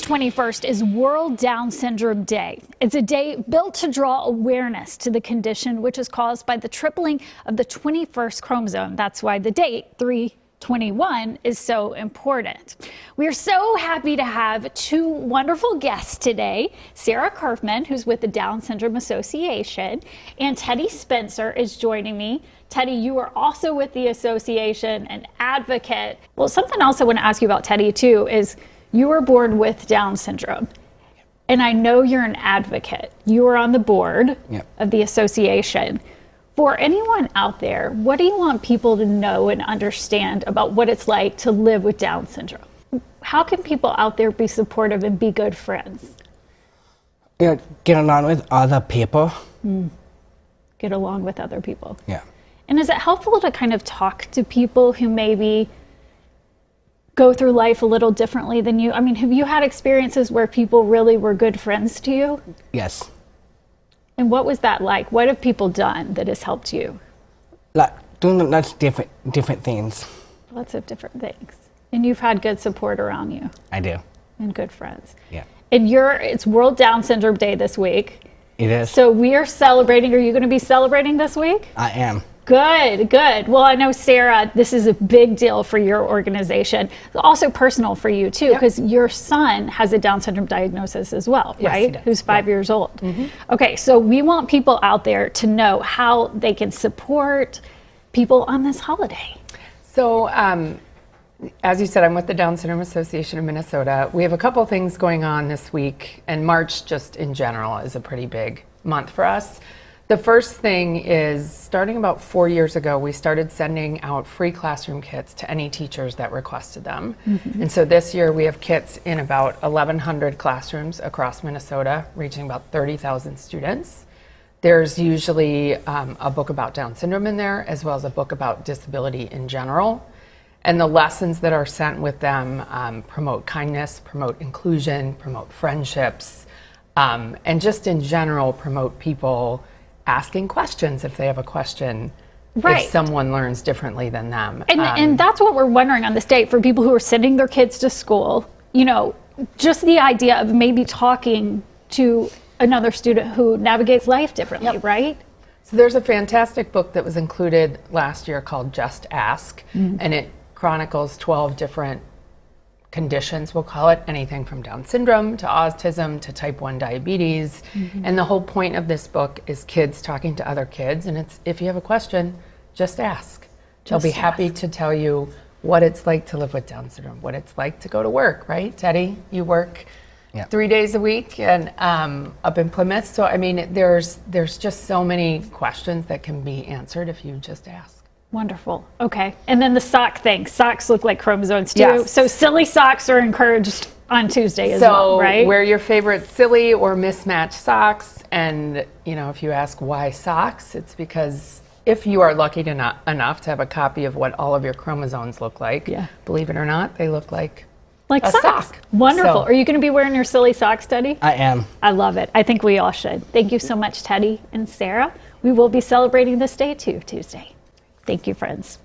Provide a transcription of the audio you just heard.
August 21st is World Down Syndrome Day. It's a day built to draw awareness to the condition, which is caused by the tripling of the 21st chromosome. That's why the date, 3/21, is so important. We are so happy to have two wonderful guests today. Sarah Kerfman, who's with the Down Syndrome Association, and Teddy Spencer is joining me. Teddy, you are also with the association, an advocate. Well, something else I want to ask you about, Teddy, too, is you were born with Down syndrome. And I know you're an advocate. You are on the board of the association. For anyone out there, what do you want people to know and understand about what it's like to live with Down syndrome? How can people out there be supportive and be good friends? Get along with other people. Get along with other people. Yeah. And is it helpful to kind of talk to people who maybe go through life a little differently than you? I mean, have you had experiences where people really were good friends to you? Yes. And what was that like? What have people done that has helped you? Like doing lots of different things. Lots of different things. And you've had good support around you. I do. And good friends. Yeah. And it's World Down Syndrome Day this week. It is. So we are celebrating. Are you going to be celebrating this week? I am. Good, good. Well, I know, Sarah, this is a big deal for your organization. Also personal for you, too, because your son has a Down syndrome diagnosis as well, yes, right? Who's 5 years old. Okay, so we want people out there to know how they can support people on this holiday. So, as you said, I'm with the Down Syndrome Association of Minnesota. We have a couple things going on this week, and March just in general is a pretty big month for us. The first thing is, starting about 4 years ago, we started sending out free classroom kits to any teachers that requested them. And so this year we have kits in about 1,100 classrooms across Minnesota, reaching about 30,000 students. There's usually a book about Down syndrome in there, as well as a book about disability in general. And the lessons that are sent with them promote kindness, promote inclusion, promote friendships, and just in general promote people asking questions if they have a question, if someone learns differently than them. And that's what we're wondering on this day for people who are sending their kids to school, you know, just the idea of maybe talking to another student who navigates life differently, right? So there's a fantastic book that was included last year called Just Ask, and it chronicles 12 different conditions, we'll call it, anything from Down syndrome to autism to type 1 diabetes. And the whole point of this book is kids talking to other kids, and it's, if you have a question, just ask. They'll be happy to tell you what it's like to live with Down syndrome, what it's like to go to work, right? Teddy, you work 3 days a week and up in Plymouth. So I mean, there's just so many questions that can be answered if you just ask. Wonderful. Okay. And then the sock thing. Socks look like chromosomes too. Yes. So silly socks are encouraged on Tuesday as well, right? So wear your favorite silly or mismatched socks. And, you know, if you ask why socks, it's because if you are lucky enough to have a copy of what all of your chromosomes look like, believe it or not, they look like a socks. sock. Wonderful. So, are you going to be wearing your silly socks, Teddy? I am. I love it. I think we all should. Thank you so much, Teddy and Sarah. We will be celebrating this day too, Tuesday. Thank you, friends.